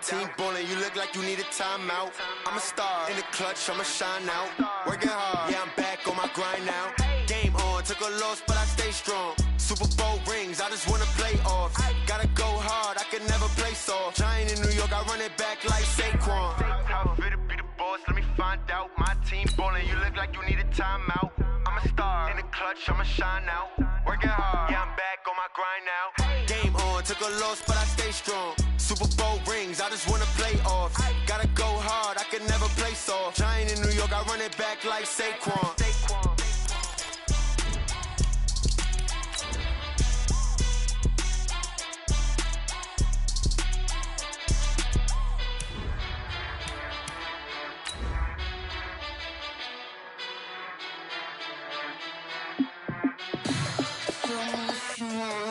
team ballin', you look like you need a timeout. I'm a star in the clutch, I'ma shine out. Working hard, yeah, I'm back on my grind now. Game on, took a loss, but I stay strong. Super Bowl rings, I just wanna play off. Gotta go hard, I can never play soft. Giant in New York, I run it back like Saquon. How fit to be the boss, let me find out. My team ballin', you look like you need a timeout. I'm a star in the clutch, I'ma shine out. Working hard, yeah, I'm back on my grind now. Game on, took a loss, but I stay strong. Super Bowl rings, I just wanna play off. Gotta go hard, I can never play soft. Giant in New York, I run it back like Saquon.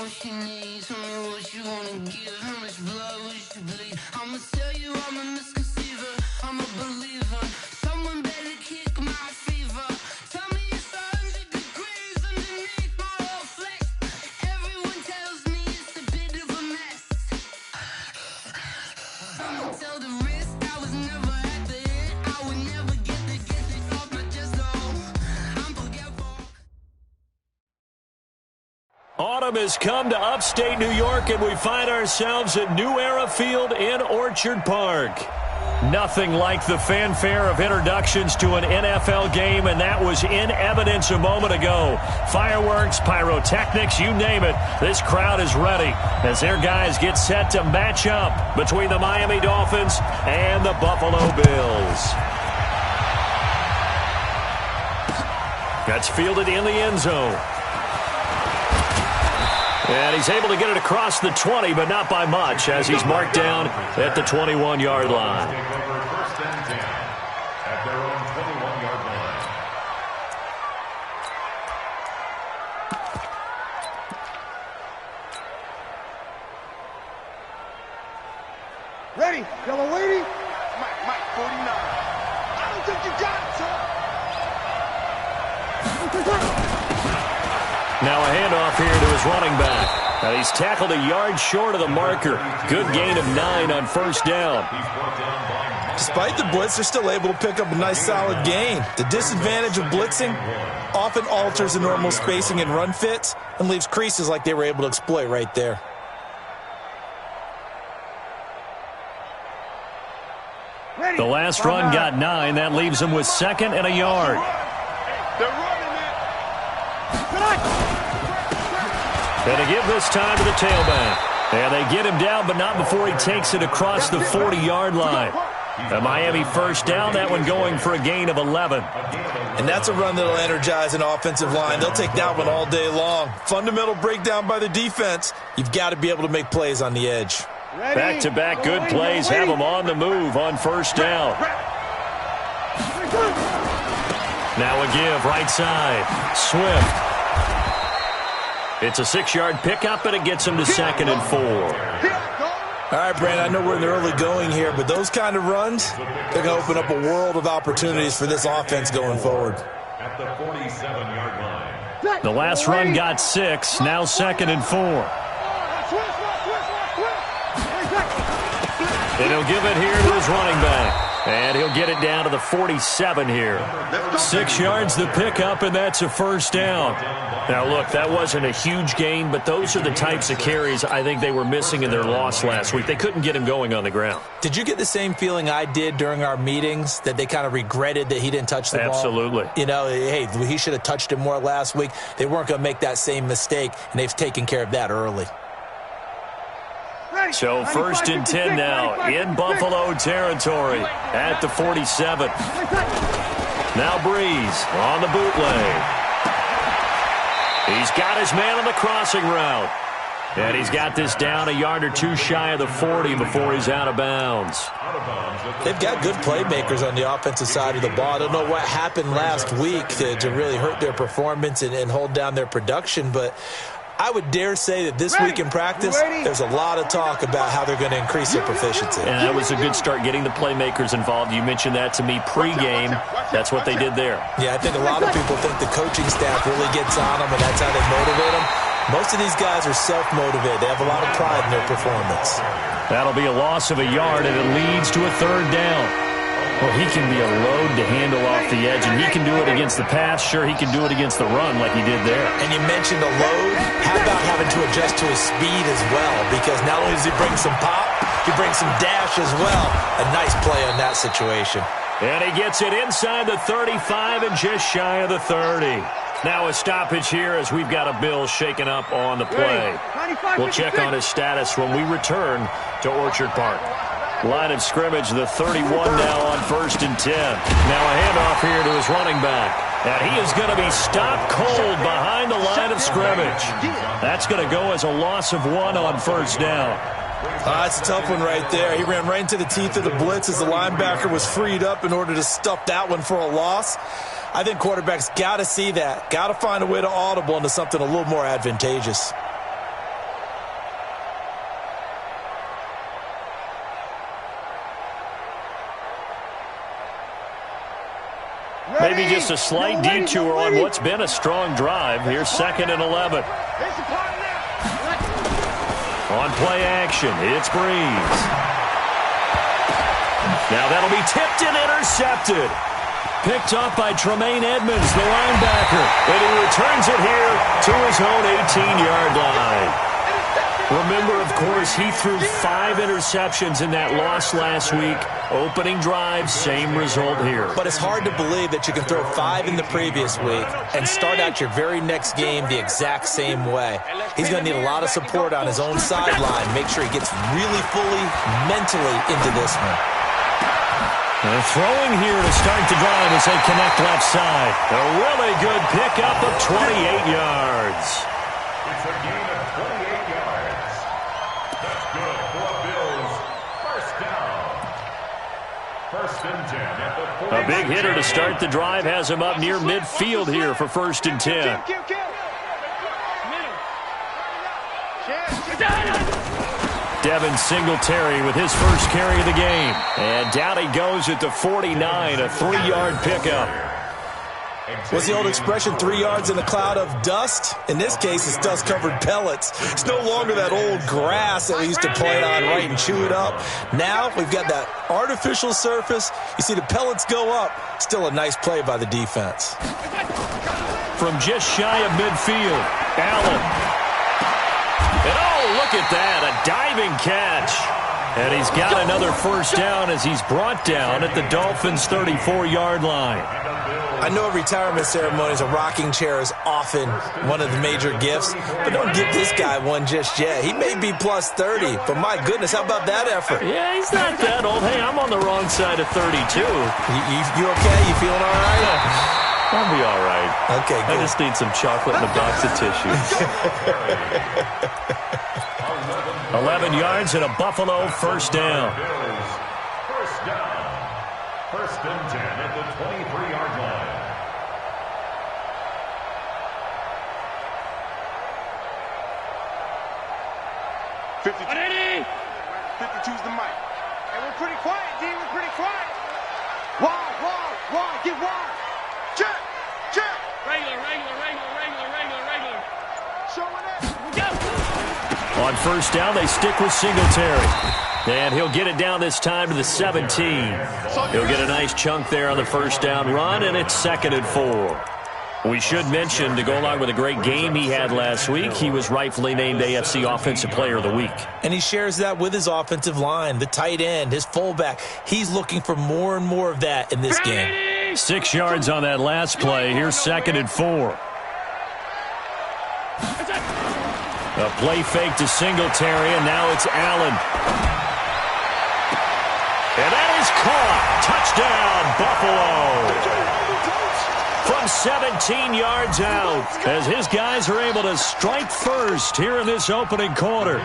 What you need, tell me what you wanna give. How much blood would you bleed? I'ma tell you I'm a misconceiver, I'm a believer. Someone better kick my fever. Tell me it's 100 degrees underneath my whole flesh. Everyone tells me it's a bit of a mess. I'ma tell the risk I was never at the end. I would never get it off my chest though. I'm forgetful. Autumn has come to upstate New York, and we find ourselves at New Era Field in Orchard Park. Nothing like the fanfare of introductions to an NFL game, and that was in evidence a moment ago. Fireworks, pyrotechnics, you name it. This crowd is ready as their guys get set to match up between the Miami Dolphins and the Buffalo Bills. That's fielded in the end zone. And he's able to get it across the 20, but not by much, as he's marked down at the 21-yard line. First and 10 at their own 21-yard line. Ready? Y'all are waiting? Mike, 49. I don't think you got it, son. Now a handoff here to his running back. And he's tackled a yard short of the marker. Good gain of 9 on first down. Despite the blitz, they're still able to pick up a nice solid gain. The disadvantage of blitzing often alters the normal spacing and run fits and leaves creases like they were able to exploit right there. The last run got 9. That leaves him with 2nd and a yard. They're running it. And to give this time to the tailback. And they get him down, but not before he takes it across the 40-yard line. A Miami first down, that one going for a gain of 11. And that's a run that'll energize an offensive line. They'll take that one all day long. Fundamental breakdown by the defense. You've got to be able to make plays on the edge. Back-to-back good plays have them on the move on first down. Now a give right side. Swift. It's a 6-yard pickup, and it gets him to 2nd and 4. All right, Brandon, I know we're in the early going here, but those kind of runs, they're going to open up a world of opportunities for this offense going forward. At the 47-yard line. The last run got 6, now 2nd and 4. And he'll give it here to his running back. And he'll get it down to the 47 here. 6 yards the pickup, and that's a first down. Now, look, that wasn't a huge gain, but those are the types of carries I think they were missing in their loss last week. They couldn't get him going on the ground. Did you get the same feeling I did during our meetings, that they kind of regretted that he didn't touch the ball? Absolutely. You know, hey, he should have touched it more last week. They weren't going to make that same mistake, and they've taken care of that early. So 1st and 10 now in Buffalo territory at the 47. Now Breeze on the bootleg. He's got his man on the crossing route. And he's got this down a yard or two shy of the 40 before he's out of bounds. They've got good playmakers on the offensive side of the ball. I don't know what happened last week to really hurt their performance and hold down their production, but I would dare say that this week in practice, there's a lot of talk about how they're going to increase their proficiency. And that was a good start, getting the playmakers involved. You mentioned that to me pregame. That's what they did there. Yeah, I think a lot of people think the coaching staff really gets on them, and that's how they motivate them. Most of these guys are self-motivated. They have a lot of pride in their performance. That'll be a loss of a yard, and it leads to a third down. Well, he can be a load to handle off the edge, and he can do it against the pass. Sure, he can do it against the run like he did there. And you mentioned a load. How about having to adjust to his speed as well? Because not only does he bring some pop, he brings some dash as well. A nice play on that situation. And he gets it inside the 35 and just shy of the 30. Now a stoppage here as we've got a Bill shaken up on the play. We'll check on his status when we return to Orchard Park. Line of scrimmage, the 31 now on 1st and 10. Now a handoff here to his running back. And he is going to be stopped cold behind the line of scrimmage. That's going to go as a loss of 1 on 1st down. That's a tough one right there. He ran right into the teeth of the blitz as the linebacker was freed up in order to stuff that one for a loss. I think quarterbacks got to see that. Got to find a way to audible into something a little more advantageous. Maybe just a slight detour on what's been a strong drive. Here's 2nd and 11. On play action, it's Breeze. Now that'll be tipped and intercepted. Picked up by Tremaine Edmonds, the linebacker. And he returns it here to his own 18-yard line. Remember, of course, he threw 5 interceptions in that loss last week. Opening drive, same result here. But it's hard to believe that you can throw 5 in the previous week and start out your very next game the exact same way. He's going to need a lot of support on his own sideline. Make sure he gets really fully mentally into this one. They're throwing here to start the drive as they connect left side. A really good pickup of 28 yards. It's a gain of 28 yards. That's good for Bills. First down. 1st and 10 at the 40. A big hitter to start the drive has him up near midfield here for 1st and 10. Devin Singletary with his first carry of the game. And down he goes at the 49, a 3-yard pickup. What's the old expression, 3 yards in a cloud of dust? In this case, it's dust-covered pellets. It's no longer that old grass that we used to play on, right, and chew it up. Now we've got that artificial surface. You see the pellets go up. Still a nice play by the defense. From just shy of midfield, Allen. And oh, look at that, a diving catch. And he's got another first down as he's brought down at the Dolphins' 34-yard line. I know at retirement ceremonies, a rocking chair is often one of the major gifts, but don't give this guy one just yet. He may be plus 30, but my goodness, how about that effort? Yeah, he's not that old. Hey, I'm on the wrong side of 32. You okay? You feeling all right? I'll be all right. Okay, good. I just need some chocolate and a box of tissues. 11 yards and a Buffalo first down. First down. 1st and 10 at the 23-yard line. Ready? 52's the mic. And we're pretty quiet, D. We're pretty quiet. Wide. Get wide. Check. Regular. Showing up. Go. On first down, they stick with Singletary. And he'll get it down this time to the 17. He'll get a nice chunk there on the first down run, and it's 2nd and 4. We should mention, to go along with a great game he had last week, he was rightfully named AFC Offensive Player of the Week. And he shares that with his offensive line, the tight end, his fullback. He's looking for more and more of that in this game. 6 yards on that last play. Here's 2nd and 4. A play fake to Singletary, and now it's Allen. And that is caught. Touchdown, Buffalo. From 17 yards out, as his guys are able to strike first here in this opening quarter.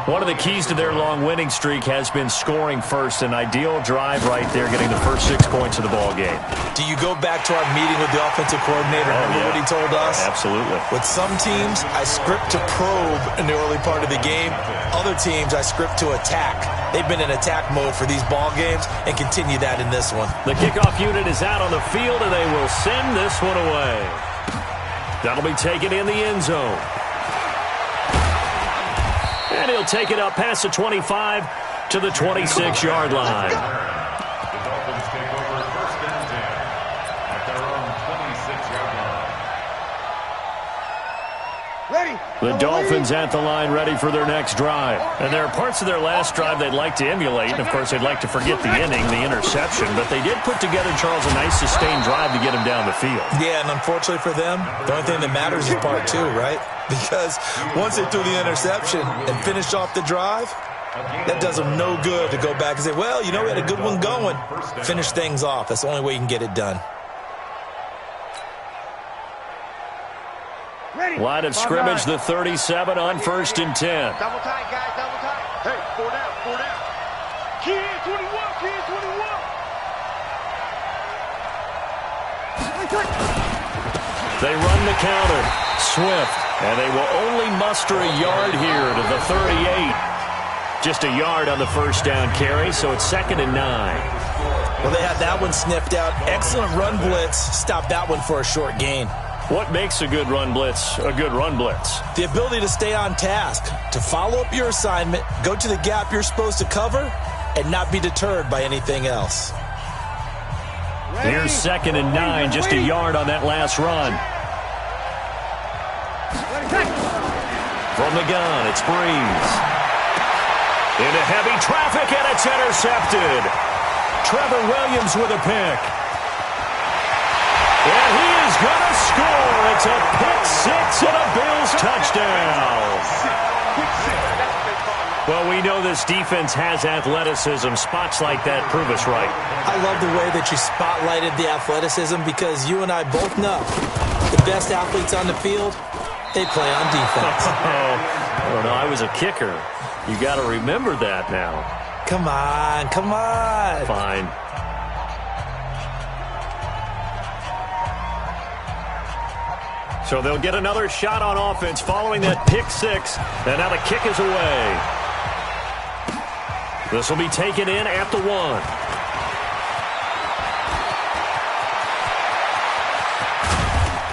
One of the keys to their long winning streak has been scoring first. An ideal drive right there, getting the first 6 points of the ball game. Do you go back to our meeting with the offensive coordinator? Remember what he told us? Absolutely. With some teams, I script to probe in the early part of the game. Other teams, I script to attack. They've been in attack mode for these ball games and continue that in this one. The kickoff unit is out on the field, and they will send this one away. That'll be taken in the end zone. And he'll take it up past the 25 to the 26-yard line. The Dolphins take over 1st and 10 at their own 26-yard line. Ready. The Dolphins at the line, ready for their next drive. And there are parts of their last drive they'd like to emulate. And, of course, they'd like to forget the inning, the interception. But they did put together, Charles, a nice sustained drive to get him down the field. Yeah, and unfortunately for them, the only thing that matters is part 2, right? Because once they threw the interception and finished off the drive, that does them no good to go back and say, well, you know, we had a good one going. Finish things off. That's the only way you can get it done. Line of scrimmage, the 37 on 1st and 10. Double tight, guys, double tight. Hey, 4 down, 4 down. Kid 21, kid 21. They run the counter. Swift. And they will only muster a yard here to the 38. Just a yard on the first down carry, so it's 2nd and 9. Well, they had that one sniffed out. Excellent run blitz. Stop that one for a short gain. What makes a good run blitz a good run blitz? The ability to stay on task, to follow up your assignment, go to the gap you're supposed to cover, and not be deterred by anything else. Here's 2nd and 9, just a yard on that last run. From the gun, it's Breeze. Into heavy traffic, and it's intercepted. Trevor Williams with a pick. And he is going to score. It's a pick 6 and a Bills touchdown. Well, we know this defense has athleticism. Spots like that prove us right. I love the way that you spotlighted the athleticism because you and I both know the best athletes on the field, they play on defense. Oh, no, I was a kicker. You got to remember that now. Come on, come on. Fine. So they'll get another shot on offense following that pick 6. And now the kick is away. This will be taken in at the 1.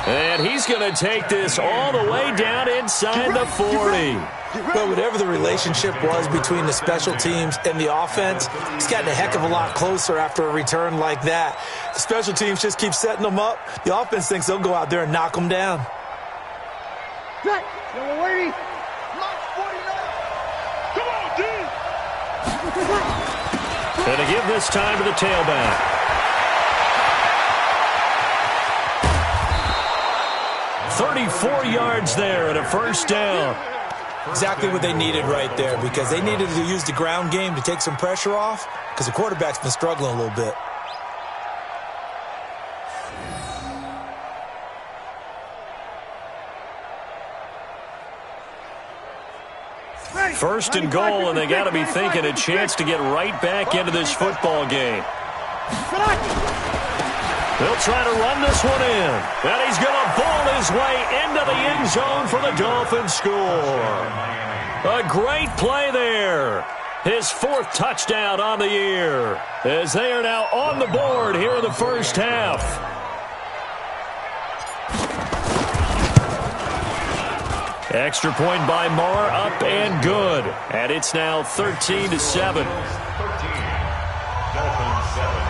And he's going to take this all the way down inside the 40. Well, whatever the relationship was between the special teams and the offense, it's gotten a heck of a lot closer after a return like that. The special teams just keep setting them up. The offense thinks they'll go out there and knock them down. Number 80. Come on, dude. And to give this time to the tailback. "34 yards there and a first down." Exactly what they needed right there because they needed to use the ground game to take some pressure off because the quarterback's been struggling a little bit. First and goal, and they got to be thinking a chance to get right back into this football game. They'll try to run this one in. And he's going to ball his way into the end zone for the Dolphins score. A great play there. His 4th touchdown on the year as they are now on the board here in the first half. Extra point by Moore, up and good. And it's now 13-7. 13. Dolphins 7.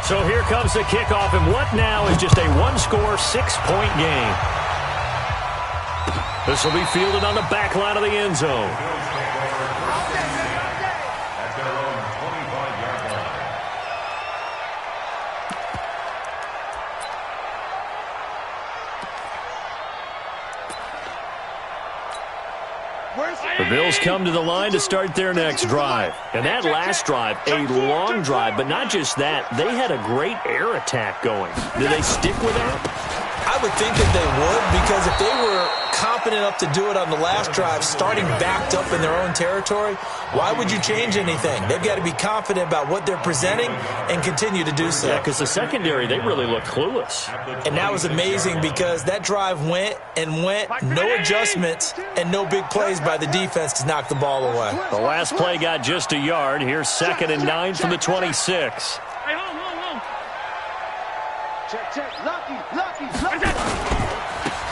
So here comes the kickoff, and what now is just a one-score, 6-point game. This will be fielded on the back line of the end zone. At their own 25-yard line. The Bills come to the line to start their next drive. And that last drive, a long drive, but not just that. They had a great air attack going. Did they stick with that? I would think that they would because if they were competent enough to do it on the last drive, starting backed up in their own territory, why would you change anything? They've got to be confident about what they're presenting and continue to do so. Yeah, because the secondary, they really looked clueless. And that was amazing because that drive went and went, no adjustments and no big plays by the defense to knock the ball away. The last play got just a yard. Here's 2nd and 9 from the 26. Hey, hold. Check. Lucky.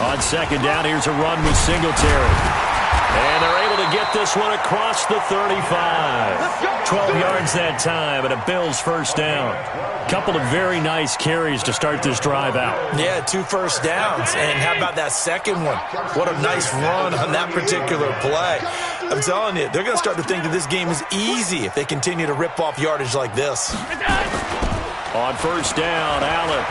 On On second down, here's a run with Singletary. And they're able to get this one across the 35. 12 yards that time, and a Bills first down. Couple of very nice carries to start this drive out. Yeah, 2 first downs. And how about that second one? What a nice run on that particular play. I'm telling you, they're going to start to think that this game is easy if they continue to rip off yardage like this. On first down, Allen.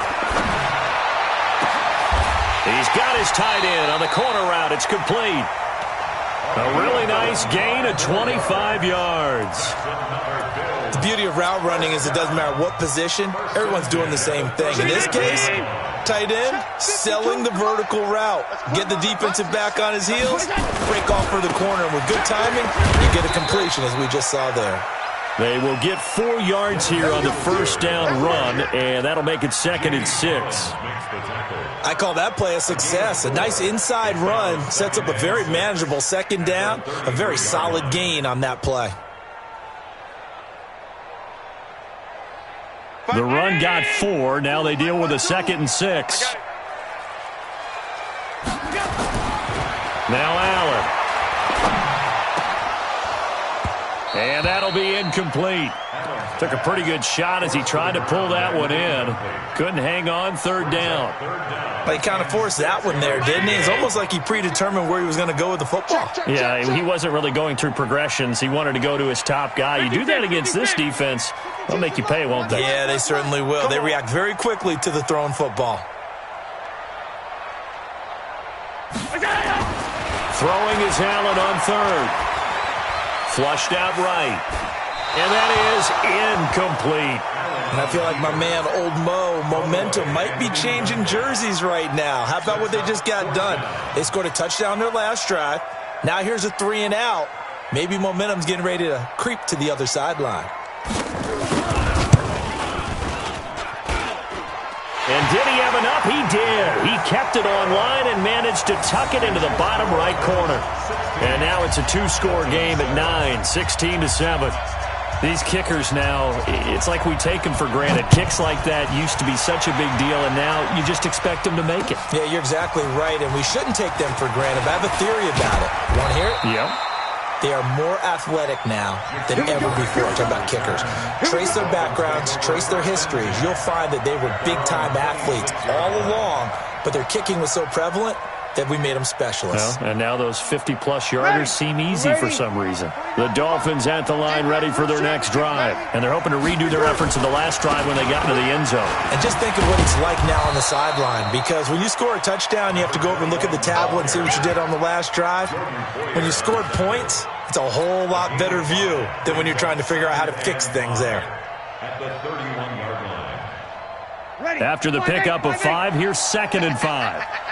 He's got his tight end on the corner route. It's complete. A really nice gain of 25 yards. The beauty of route running is it doesn't matter what position, everyone's doing the same thing. In this case, tight end, selling the vertical route. Get the defensive back on his heels, break off for the corner, and with good timing, you get a completion as we just saw there. They will get 4 yards here on the first down run, and that'll make it 2nd and 6. I call that play a success. A nice inside run sets up a very manageable second down, a very solid gain on that play. The run got 4. Now they deal with a 2nd and 6. Now Allen. And that'll be incomplete. Took a pretty good shot as he tried to pull that one in. Couldn't hang on, 3rd down. But he kind of forced that one there, didn't he? It's almost like he predetermined where he was going to go with the football. Yeah, he wasn't really going through progressions. He wanted to go to his top guy. You do that against this defense, they'll make you pay, won't they? Yeah, they certainly will. They react very quickly to the thrown football. Throwing is Allen on 3rd. Flushed out right. And that is incomplete. And I feel like my man, Old Mo, momentum might be changing jerseys right now. How about what they just got done? They scored a touchdown their last drive. Now here's a 3 and out. Maybe momentum's getting ready to creep to the other sideline. And did he have enough? He did. He kept it online and managed to tuck it into the bottom right corner. And now it's a 2-score game at 9, 16-7. These kickers now, it's like we take them for granted. Kicks like that used to be such a big deal, and now you just expect them to make it. Yeah, you're exactly right, and we shouldn't take them for granted. But I have a theory about it. You want to hear it? Yep. They are more athletic now than ever before. Talk about kickers. Trace their backgrounds, trace their histories. You'll find that they were big-time athletes all along, but their kicking was so prevalent that we made them specialists. Well, and now those 50-plus yarders seem easy for some reason. The Dolphins at the line ready for their next drive, and they're hoping to redo their efforts in the last drive when they got into the end zone. And just think of what it's like now on the sideline, because when you score a touchdown, you have to go over and look at the tablet and see what you did on the last drive. When you scored points, it's a whole lot better view than when you're trying to figure out how to fix things there. At the 31-yard line. After the pickup of 5, here's 2nd and 5.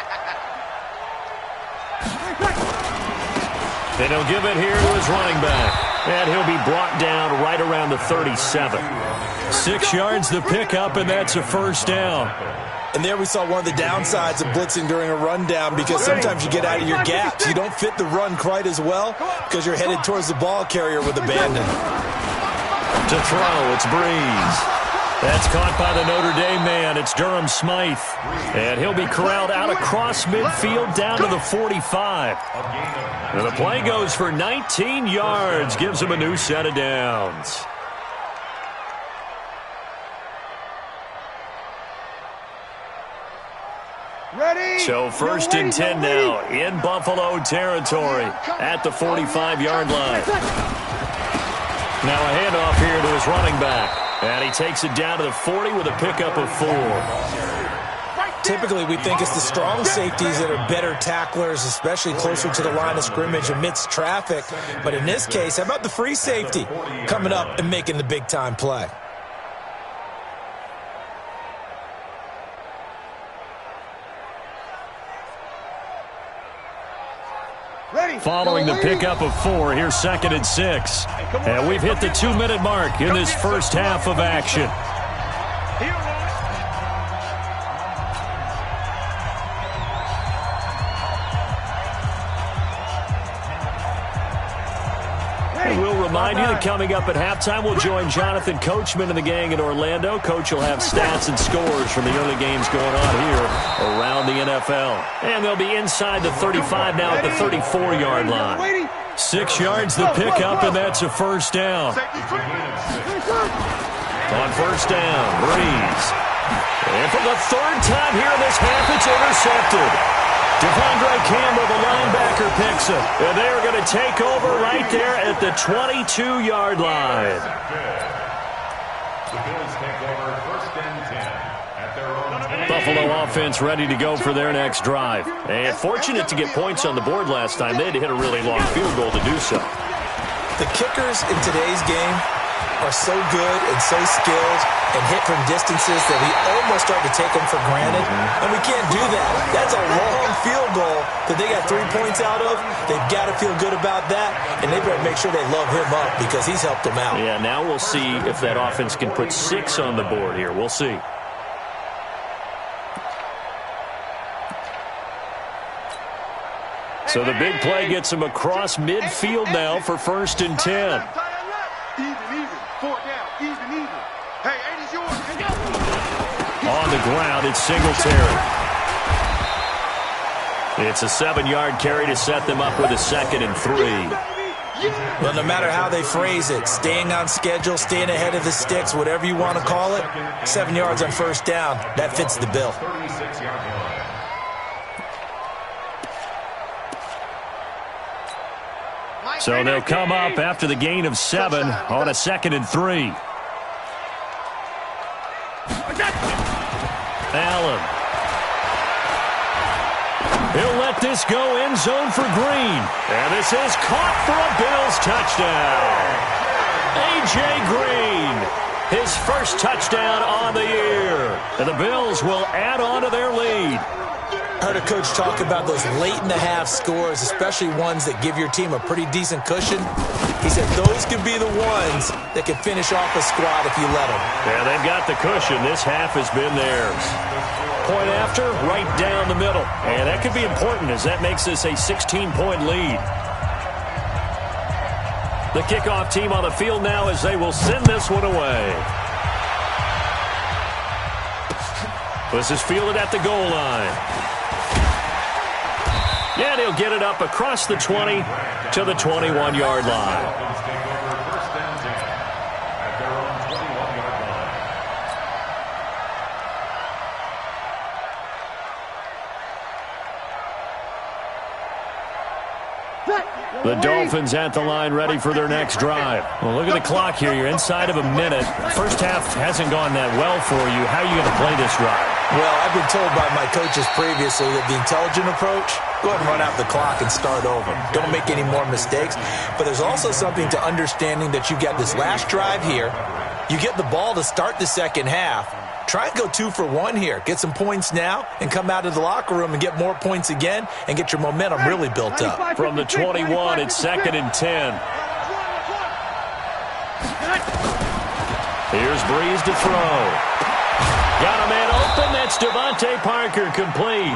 And he'll give it here to his running back. And he'll be brought down right around the 37. 6 yards the pickup, and that's a first down. And there we saw one of the downsides of blitzing during a rundown, because sometimes you get out of your gaps. You don't fit the run quite as well because you're headed towards the ball carrier with abandon. To throw, it's Breeze. That's caught by the Notre Dame man. It's Durham Smythe. And he'll be corralled out across midfield down to the 45. And the play goes for 19 yards. Gives him a new set of downs. Ready? So 1st and 10 now in Buffalo territory at the 45-yard line. Now a handoff here to his running back. And he takes it down to the 40 with a pickup of 4. Typically, we think it's the strong safeties that are better tacklers, especially closer to the line of scrimmage amidst traffic. But in this case, how about the free safety coming up and making the big-time play? Following the pickup of 4, here's 2nd and 6. And we've hit the 2-minute mark in this first half of action. And we'll remind you that coming up at halftime, we'll join Jonathan Coachman and the gang in Orlando. Coach will have stats and scores from the early games going on here around the NFL. And they'll be inside the 35 now at the 34-yard line. 6 yards the pickup, and that's a first down. On first down, Breeze. And for the third time here in this half, it's intercepted. Devondre Campbell, the linebacker, picks it. And they are going to take over right there at the 22-yard line. The Bills take over first and 10 at their own 20. Buffalo offense ready to go for their next drive. And fortunate to get points on the board last time. They had to hit a really long field goal to do so. The kickers in today's game are so good and so skilled and hit from distances that we almost start to take them for granted. And we can't do that. That's a long field goal that they got 3 points out of. They've got to feel good about that, and they better make sure they love him up because he's helped them out. Yeah, now we'll see if that offense can put 6 on the board here. We'll see. So the big play gets him across midfield now for first and 10. Even. 4 down. Even. Hey, 80's yours. On the ground, it's Singletary. It's a 7-yard carry to set them up with a 2nd and 3. Well, no matter how they phrase it, staying on schedule, staying ahead of the sticks, whatever you want to call it, 7 yards on first down, that fits the bill. 36-yard line. So they'll come up after the gain of 7 on a 2nd and 3. Allen. He'll let this go end zone for Green. And this is caught for a Bills touchdown. A.J. Green, his first touchdown on the year. And the Bills will add on to their lead. Heard a coach talk about those late-in-the-half scores, especially ones that give your team a pretty decent cushion. He said those could be the ones that can finish off a squad if you let them. Yeah, they've got the cushion. This half has been theirs. Point after, right down the middle. And that could be important as that makes this a 16-point lead. The kickoff team on the field now as they will send this one away. This is fielded at the goal line. And he'll get it up across the 20 to the 21-yard line. Bills take over first and 10 at their own 21-yard line. The Dolphins at the line ready for their next drive. Well, look at the clock here. You're inside of a minute. First half hasn't gone that well for you. How are you going to play this drive? Well, I've been told by my coaches previously that the intelligent approach, go ahead and run out the clock and start over. Don't make any more mistakes. But there's also something to understanding that you got this last drive here. You get the ball to start the second half. Try and go 2 for 1 here. Get some points now and come out of the locker room and get more points again and get your momentum really built up. From the 21, it's 2nd and 10. Here's Breeze to throw. Got a man open. That's Devontae Parker, complete.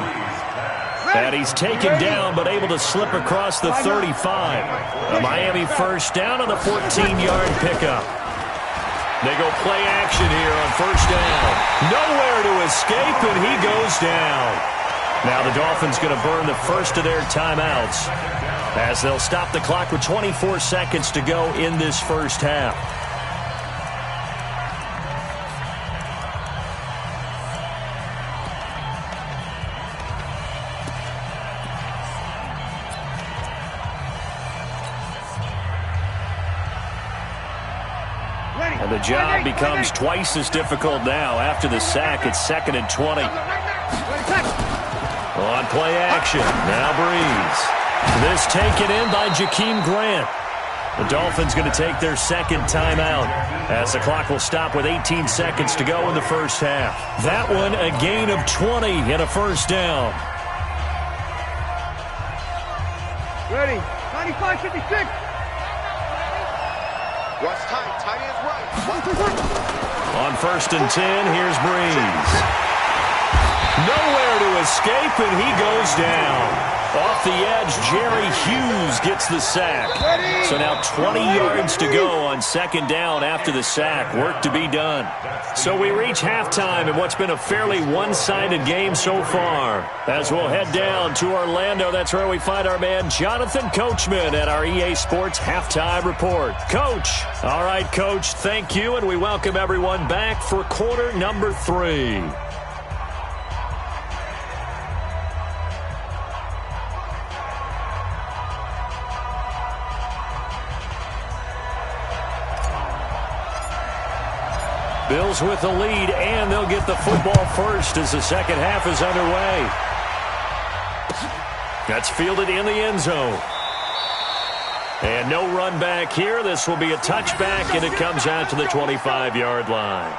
And he's taken down but able to slip across the 35. A Miami first down on the 14-yard pickup. They go play action here on first down. Nowhere to escape, and he goes down. Now the Dolphins going to burn the first of their timeouts as they'll stop the clock with 24 seconds to go in this first half. And the job becomes twice as difficult now. After the sack, it's 2nd and 20. On play action, now Breeze. This taken in by Jakeem Grant. The Dolphins going to take their second timeout as the clock will stop with 18 seconds to go in the first half. That one a gain of 20 and a first down. Ready. 95-56. Watch tight. Tight ends right. On first and 10, here's Breeze. Nowhere to escape, and he goes down. Off the edge, Jerry Hughes gets the sack. So now 20 yards to go on second down after the sack. Work to be done. So we reach halftime in what's been a fairly one-sided game so far. As we'll head down to Orlando, that's where we find our man Jonathan Coachman at our EA Sports Halftime Report. Coach. All right, Coach, thank you, and we welcome everyone back for quarter number 3. Bills with the lead, and they'll get the football first as the second half is underway. That's fielded in the end zone. And no run back here. This will be a touchback, and it comes out to the 25-yard line.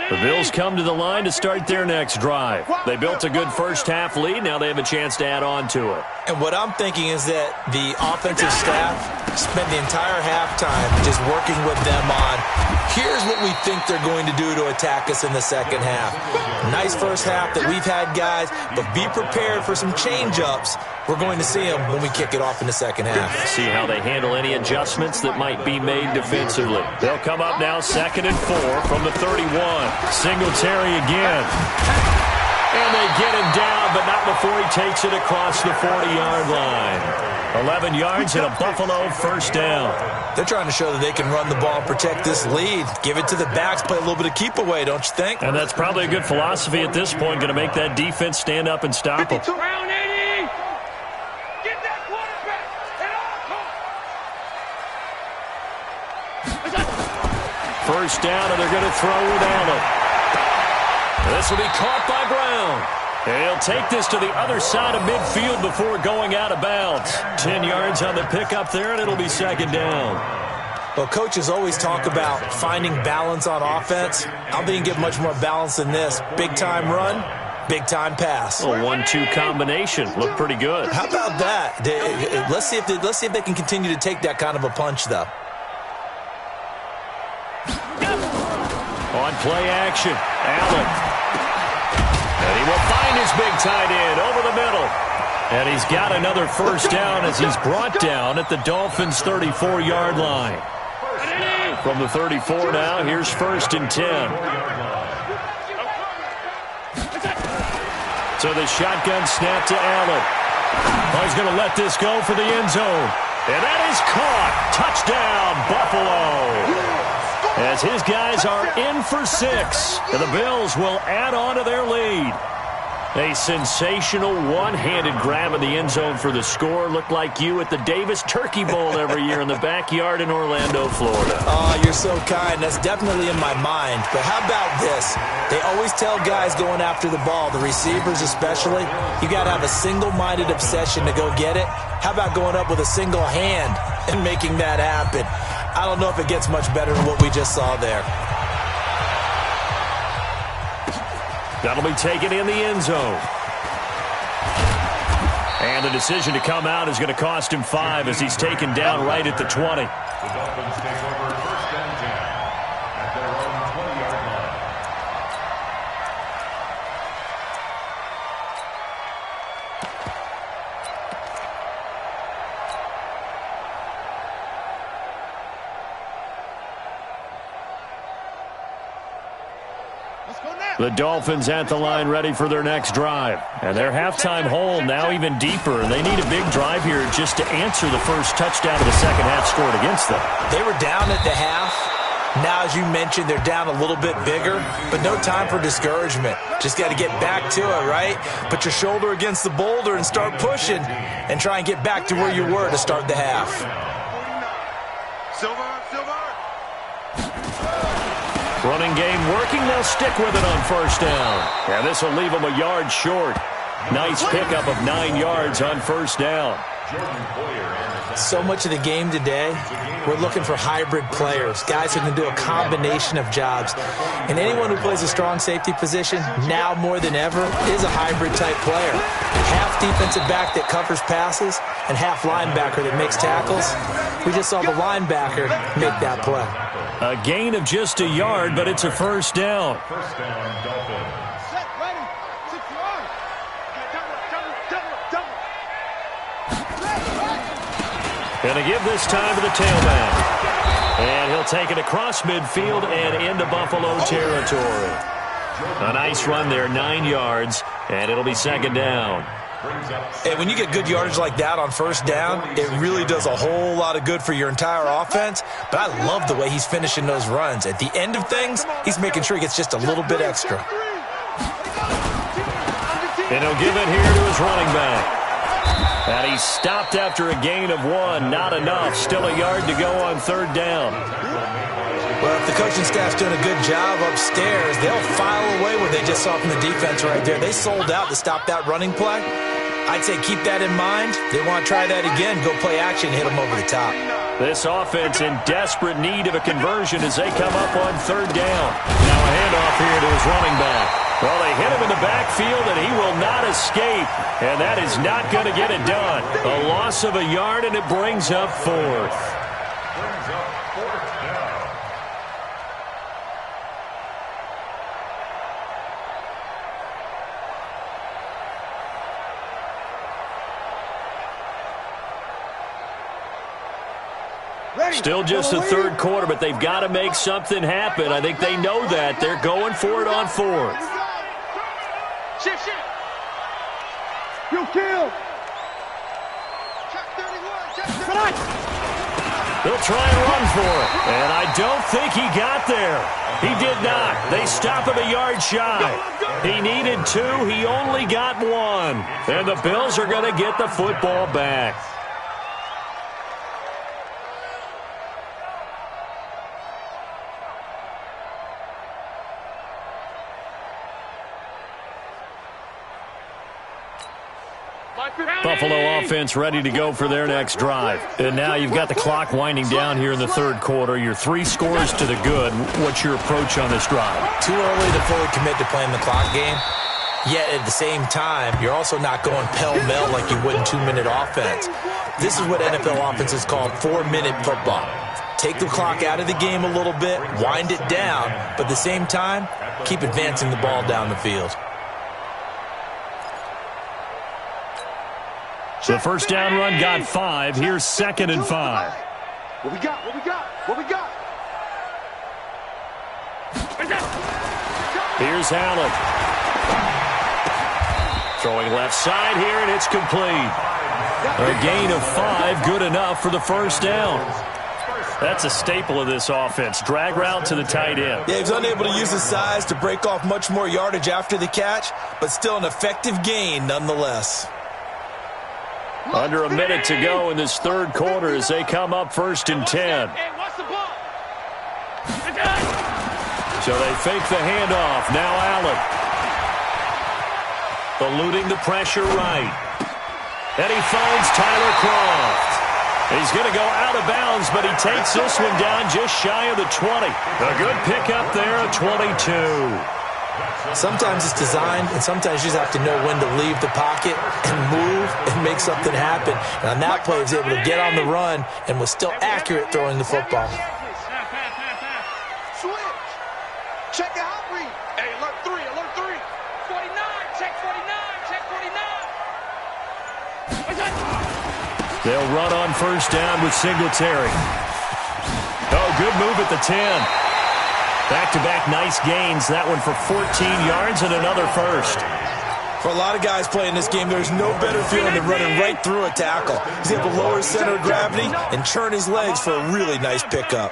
The Bills come to the line to start their next drive. They built a good first-half lead. Now they have a chance to add on to it. And what I'm thinking is that the offensive staff spent the entire halftime just working with them on, here's what we think they're going to do to attack us in the second half. Nice first half that we've had, guys, but be prepared for some change-ups. We're going to see them when we kick it off in the second half. See how they handle any adjustments that might be made defensively. They'll come up now 2nd and 4 from the 31. Singletary again. And they get him down, but not before he takes it across the 40-yard line. 11 yards and a Buffalo first down. They're trying to show that they can run the ball and protect this lead. Give it to the backs, play a little bit of keep away, don't you think? And that's probably a good philosophy at this point, going to make that defense stand up and stop them. Round 80. Get that quarterback at all costs. First down, and they're going to throw with Allen. This will be caught by Brown. And he'll take this to the other side of midfield before going out of bounds. 10 yards on the pickup there, and it'll be second down. Well, coaches always talk about finding balance on offense. I don't think you get much more balance than this. Big-time run, big-time pass. A 1-2 combination. Looked pretty good. How about that? Let's see if they can continue to take that kind of a punch, though. On play action, Allen. And he will find his big tight end over the middle. And he's got another first down as he's brought down at the Dolphins' 34-yard line. From the 34 now, here's 1st and 10. So the shotgun snap to Allen. Oh, he's going to let this go for the end zone. And that is caught. Touchdown, Buffalo. As his guys are in for 6. And the Bills will add on to their lead. A sensational one-handed grab in the end zone for the score. Looked like you at the Davis Turkey Bowl every year in the backyard in Orlando, Florida. Oh, you're so kind. That's definitely in my mind. But how about this? They always tell guys going after the ball, the receivers especially, you got to have a single-minded obsession to go get it. How about going up with a single hand and making that happen? I don't know if it gets much better than what we just saw there. That'll be taken in the end zone. And the decision to come out is going to cost him 5 as he's taken down right at the 20. The Dolphins take over 1st and 10 at their own 20-yard line. The Dolphins at the line ready for their next drive. And their halftime hole now even deeper. And they need a big drive here just to answer the first touchdown of the second half scored against them. They were down at the half. Now, as you mentioned, they're down a little bit bigger, but no time for discouragement. Just got to get back to it, right? Put your shoulder against the boulder and start pushing and try and get back to where you were to start the half. Silver. Running game working. They'll stick with it on first down. And this will leave them a yard short. Nice pickup of 9 yards on first down. So much of the game today, we're looking for hybrid players, guys who can do a combination of jobs. And anyone who plays a strong safety position, now more than ever, is a hybrid-type player. Half defensive back that covers passes and half linebacker that makes tackles. We just saw the linebacker make that play. A gain of just a yard, but it's a first down. First down, Dolphins. Set, ready. 6 yards. Double. Going to give this time to the tailback. And he'll take it across midfield and into Buffalo territory. A nice run there, 9 yards, and it'll be second down. And when you get good yardage like that on first down, it really does a whole lot of good for your entire offense. But I love the way he's finishing those runs. At the end of things, he's making sure he gets just a little bit extra. And he'll give it here to his running back. And he stopped after a gain of 1. Not enough. Still a yard to go on third down. Well, if the coaching staff's doing a good job upstairs, they'll file away what they just saw from the defense right there. They sold out to stop that running play. I'd say keep that in mind. They want to try that again. Go play action, hit them over the top. This offense in desperate need of a conversion as they come up on third down. Now a handoff here to his running back. Well, they hit him in the backfield, and he will not escape. And that is not going to get it done. A loss of a yard, and it brings up fourth. Brings up fourth down. Still just the third quarter, but they've got to make something happen. I think they know that. They're going for it on fourth. Shift. You kill. Check 31. Check 31. They'll try and run for it. And I don't think he got there. He did not. They stop him a yard shy. He needed 2. He only got 1. And the Bills are going to get the football back. Buffalo offense ready to go for their next drive. And now you've got the clock winding down here in the third quarter. You're 3 scores to the good. What's your approach on this drive? Too early to fully commit to playing the clock game. Yet at the same time, you're also not going pell-mell like you would in 2-minute offense. This is what NFL offenses call 4-minute football. Take the clock out of the game a little bit, wind it down, but at the same time, keep advancing the ball down the field. The first down run got 5. Here's 2nd and 5. What we got? Here's Allen. Throwing left side here, and it's complete. A gain of 5, good enough for the first down. That's a staple of this offense. Drag route to the tight end. Yeah, he was unable to use his size to break off much more yardage after the catch, but still an effective gain nonetheless. Under a minute to go in this third quarter as they come up 1st and 10. So they fake the handoff. Now Allen. Eluding the pressure right. And he finds Tyler Croft. He's going to go out of bounds, but he takes this one down just shy of the 20. A good pickup there, a 22. Sometimes it's designed, and sometimes you just have to know when to leave the pocket and move and make something happen. And on that play, he was able to get on the run and was still accurate throwing the football. Switch. Check the hot read. Hey, alert 3. 49. Check 49. They'll run on first down with Singletary. Oh, good move at the 10. Back-to-back nice gains. That one for 14 yards and another first. For a lot of guys playing this game, there's no better feeling than running right through a tackle. He's able to lower his center of gravity and churn his legs for a really nice pickup.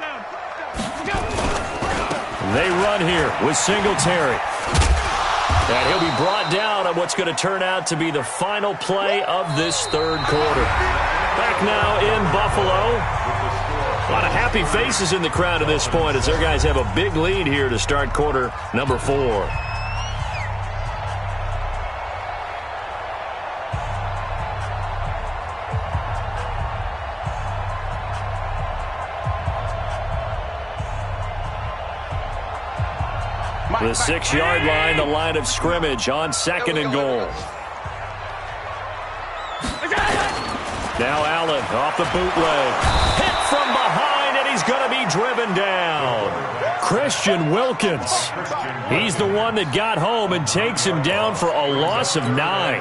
They run here with Singletary. And he'll be brought down on what's going to turn out to be the final play of this third quarter. Back now in Buffalo. A lot of happy faces in the crowd at this point as their guys have a big lead here to start quarter number 4. The 6-yard line, the line of scrimmage on 2nd and goal. Now Allen off the bootleg. Hit from behind, and he's going to be driven down. Christian Wilkins. He's the one that got home and takes him down for a loss of 9.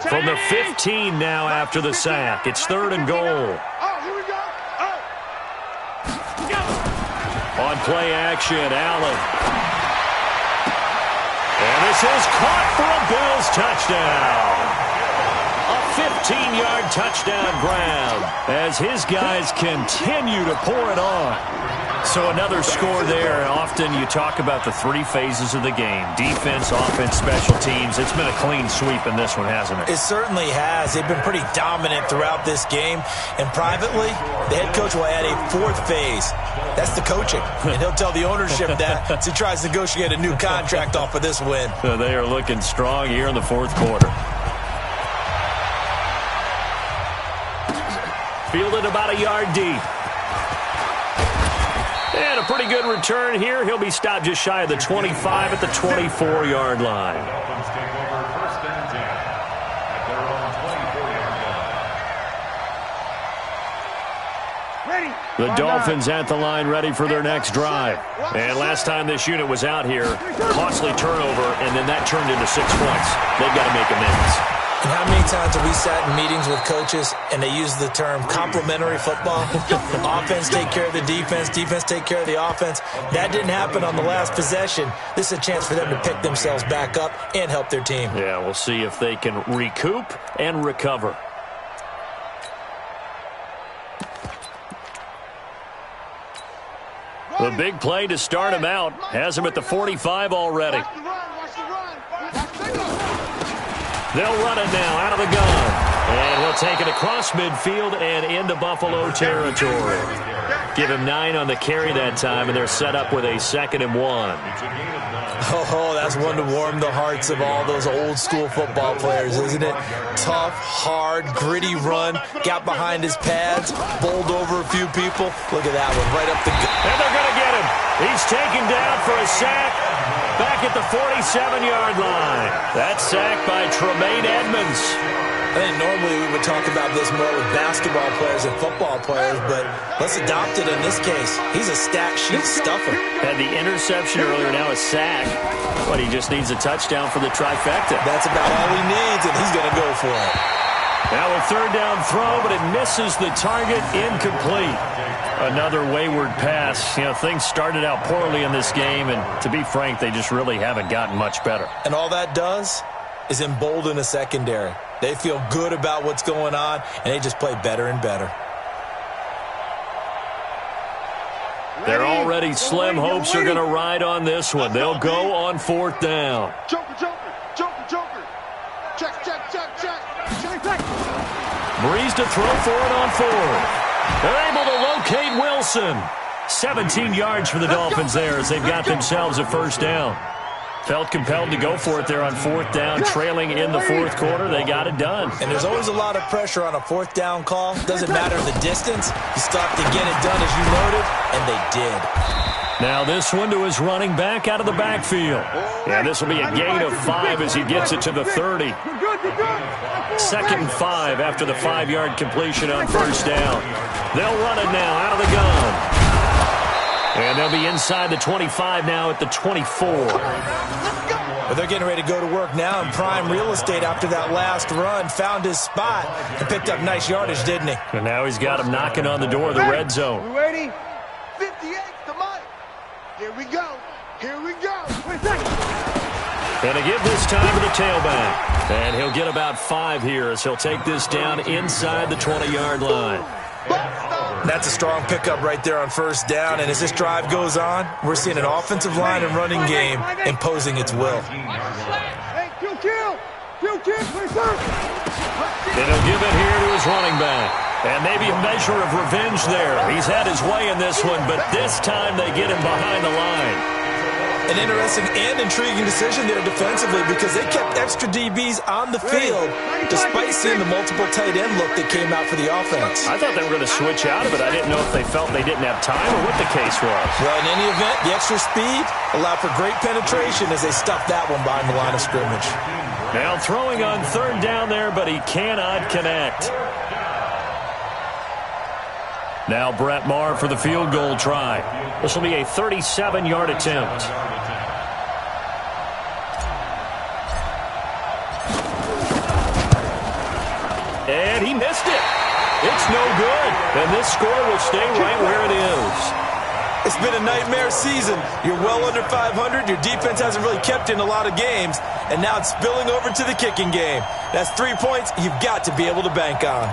From the 15 now after the sack. It's 3rd and goal. On play action, Allen. And this is caught for a Bills touchdown. A 15-yard touchdown grab as his guys continue to pour it on. So another score there. Often you talk about the 3 phases of the game. Defense, offense, special teams. It's been a clean sweep in this one, hasn't it? It certainly has. They've been pretty dominant throughout this game. And privately, the head coach will add a 4th phase. That's the coaching. And he'll tell the ownership that as he tries to negotiate a new contract off of this win. So they are looking strong here in the 4th quarter. Fielded about a yard deep. And a pretty good return here. He'll be stopped just shy of the 25 at the 24-yard line. Dolphins take over 1st and 10 at their own 24-yard line. Ready. The Dolphins at the line ready for their next drive. And last time this unit was out here, costly turnover, and then that turned into 6 points. They've got to make amends. And how many times have we sat in meetings with coaches and they use the term complementary football? Offense take care of the defense, defense take care of the offense. That didn't happen on the last possession. This is a chance for them to pick themselves back up and help their team. Yeah, we'll see if they can recoup and recover. The big play to start him out has him at the 45 already. They'll run it now out of the gun. And he'll take it across midfield and into Buffalo territory. Give him 9 on the carry that time, and they're set up with a 2nd and 1. Oh, that's one to warm the hearts of all those old school football players, isn't it? Tough, hard, gritty run. Got behind his pads, bowled over a few people. Look at that one, right up the gut. And they're going to get him. He's taken down for a sack. Back at the 47-yard line. That sack by Tremaine Edmonds. I think normally we would talk about this more with basketball players and football players, but let's adopt it in this case. He's a stat sheet stuffer. Had the interception earlier, now a sack. But he just needs a touchdown for the trifecta. That's about all he needs, and he's going to go for it. Now a 3rd down throw, but it misses the target, incomplete. Another wayward pass. You know, things started out poorly in this game, and to be frank, they just really haven't gotten much better. And all that does is embolden a secondary. They feel good about what's going on, and they just play better and better. They're already slim hopes are going to ride on this one. They'll go on 4th down. Joker, joker, joker, joker. Check, check, check, check. Check, check. Breeze to throw for it on 4th. They're able to locate Wilson. 17 yards for the Dolphins there as they've got themselves a 1st down. Felt compelled to go for it there on 4th down, trailing in the 4th quarter. They got it done. And there's always a lot of pressure on a 4th down call. Doesn't matter the distance. You stop to get it done, as you noted, and they did. Now this one to his running back out of the backfield. And this will be a gain of 5 as he gets it to the 30. 2nd and 5 after the 5-yard completion on 1st down. They'll run it now out of the gun. And they'll be inside the 25 now at the 24. But they're getting ready to go to work now in prime real estate after that last run. Found his spot and picked up nice yardage, didn't he? And now he's got him knocking on the door of the red zone. You ready? 58 to Mike. Here we go. Here we go. And a give this time to the tailback. And he'll get about 5 here as he'll take this down inside the 20-yard line. That's a strong pickup right there on 1st down. And as this drive goes on, we're seeing an offensive line and running game imposing its will. Hey, kill. And he'll give it here to his running back. And maybe a measure of revenge there. He's had his way in this one, but this time they get him behind the line. An interesting and intriguing decision there defensively because they kept extra DBs on the field despite seeing the multiple tight end look that came out for the offense. I thought they were going to switch out of it. I didn't know if they felt they didn't have time or what the case was. Well, in any event, the extra speed allowed for great penetration as they stuffed that one behind the line of scrimmage. Now throwing on third down there, but he cannot connect. Now Brett Maher for the field goal try. This will be a 37-yard attempt. And he missed it. It's no good. And this score will stay right where it is. It's been a nightmare season. You're well under 500. Your defense hasn't really kept in a lot of games. And now it's spilling over to the kicking game. That's 3 points you've got to be able to bank on.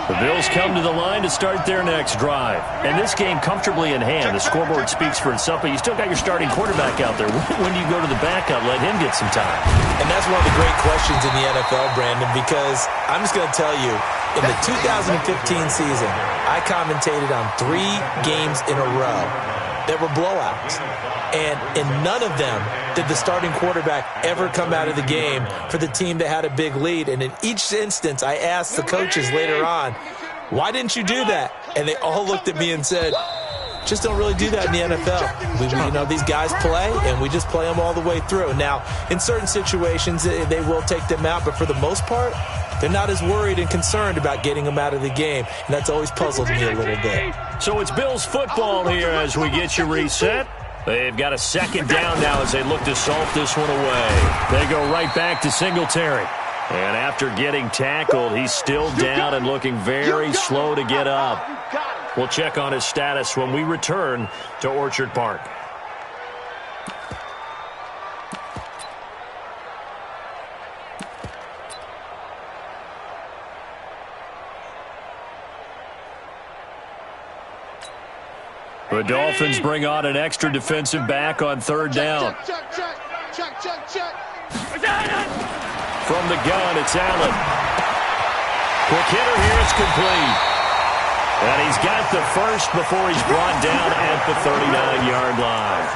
The Bills come to the line to start their next drive. And this game comfortably in hand. The scoreboard speaks for itself, but you still got your starting quarterback out there. When do you go to the backup? Let him get some time. And that's one of the great questions in the NFL, Brandon, because I'm just going to tell you, in the 2015 season, I commentated on 3 games in a row that were blowouts. And in none of them did the starting quarterback ever come out of the game for the team that had a big lead. And in each instance, I asked the coaches later on, why didn't you do that? And they all looked at me and said, just don't really do that in the NFL. These guys play, and we just play them all the way through. Now, in certain situations, they will take them out, but for the most part, they're not as worried and concerned about getting them out of the game, and that's always puzzled me a little bit. So it's Bills football here as we get you reset. They've got a second down now as they look to salt this one away. They go right back to Singletary. And after getting tackled, he's still down and looking very slow to get up. We'll check on his status when we return to Orchard Park. The Dolphins bring on an extra defensive back on third down. From the gun, it's Allen. Quick hitter here is complete. And he's got the first before he's brought down at the 39-yard line.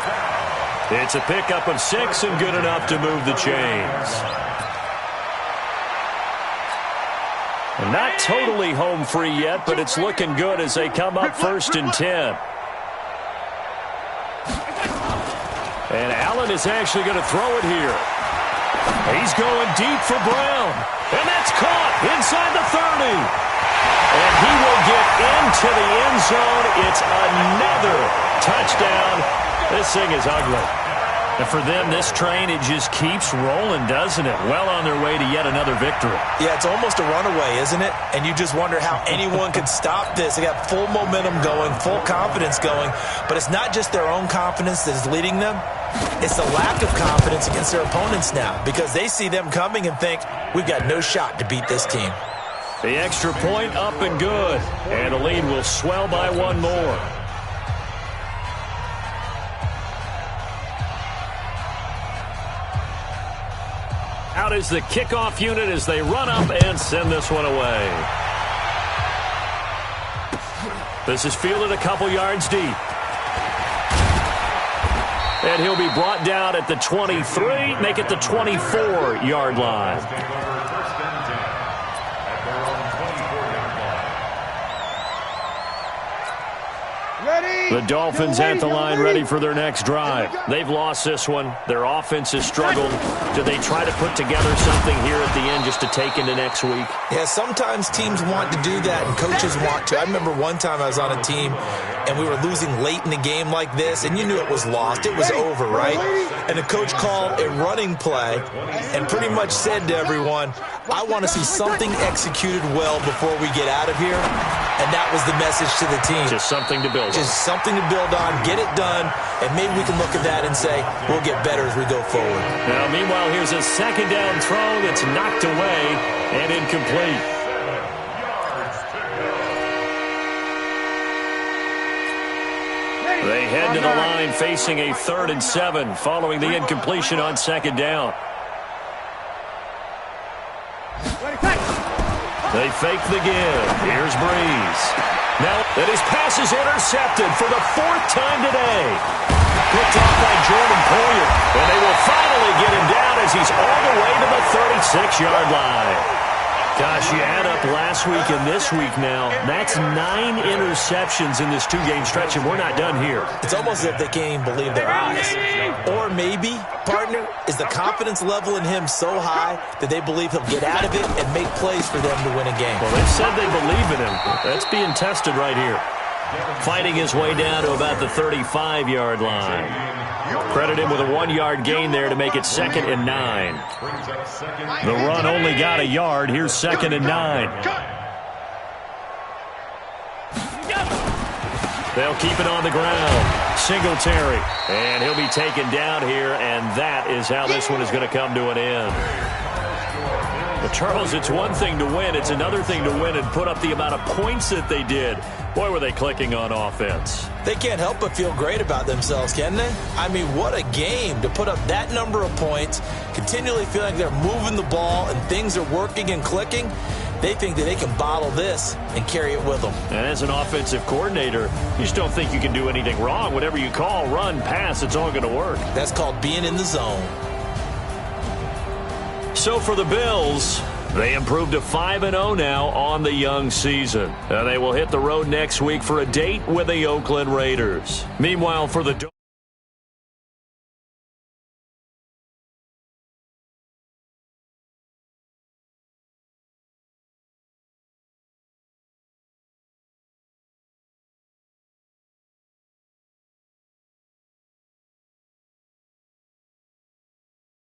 It's a pickup of 6 and good enough to move the chains. And not totally home free yet, but it's looking good as they come up 1st and 10. And Allen is actually going to throw it here. He's going deep for Brown. And that's caught inside the 30. And he will get into the end zone. It's another touchdown. This thing is ugly. And for them, this train, it just keeps rolling, doesn't it? Well on their way to yet another victory. Yeah, it's almost a runaway, isn't it? And you just wonder how anyone could stop this. They got full momentum going, full confidence going. But it's not just their own confidence that is leading them. It's the lack of confidence against their opponents now because they see them coming and think, we've got no shot to beat this team. The extra point up and good. And the lead will swell by 1 more. Out is the kickoff unit as they run up and send this one away. This is fielded a couple yards deep. And he'll be brought down at the 23, make it the 24-yard line. The Dolphins at the line ready for their next drive. They've lost this one. Their offense has struggled. Do they try to put together something here at the end just to take into next week? Yeah, sometimes teams want to do that and coaches want to. I remember one time I was on a team and we were losing late in a game like this, and you knew it was lost. It was over, right? And the coach called a running play and pretty much said to everyone, I want to see something executed well before we get out of here. And that was the message to the team. Just something to build on. Just something to build on, get it done, and maybe we can look at that and say, we'll get better as we go forward. Now, meanwhile, here's a second down throw that's knocked away and incomplete. They head to the line facing a 3rd and 7 following the incompletion on second down. They fake the give. Here's Breeze. Now, and his pass is intercepted for the 4th time today. Picked off by Jordan Poyer. And they will finally get him down as he's all the way to the 36-yard line. Gosh, you add up last week and this week now, that's 9 interceptions in this 2-game stretch, and we're not done here. It's almost as if they can't even believe their eyes. Or maybe, partner, is the confidence level in him so high that they believe he'll get out of it and make plays for them to win a game. Well, they've said they believe in him. That's being tested right here. Fighting his way down to about the 35-yard line. Credit him with a 1-yard gain there to make it 2nd and 9. The run only got a yard. Here's 2nd and 9. They'll keep it on the ground. Singletary. And he'll be taken down here, and that is how this one is going to come to an end. Well, Charles, it's one thing to win. It's another thing to win and put up the amount of points that they did. Boy, were they clicking on offense. They can't help but feel great about themselves, can they? I mean, what a game to put up that number of points, continually feeling they're moving the ball and things are working and clicking. They think that they can bottle this and carry it with them. And as an offensive coordinator, you just don't think you can do anything wrong. Whatever you call, run, pass, it's all going to work. That's called being in the zone. So for the Bills, they improved to 5-0 now on the young season. They will hit the road next week for a date with the Oakland Raiders. Meanwhile, for the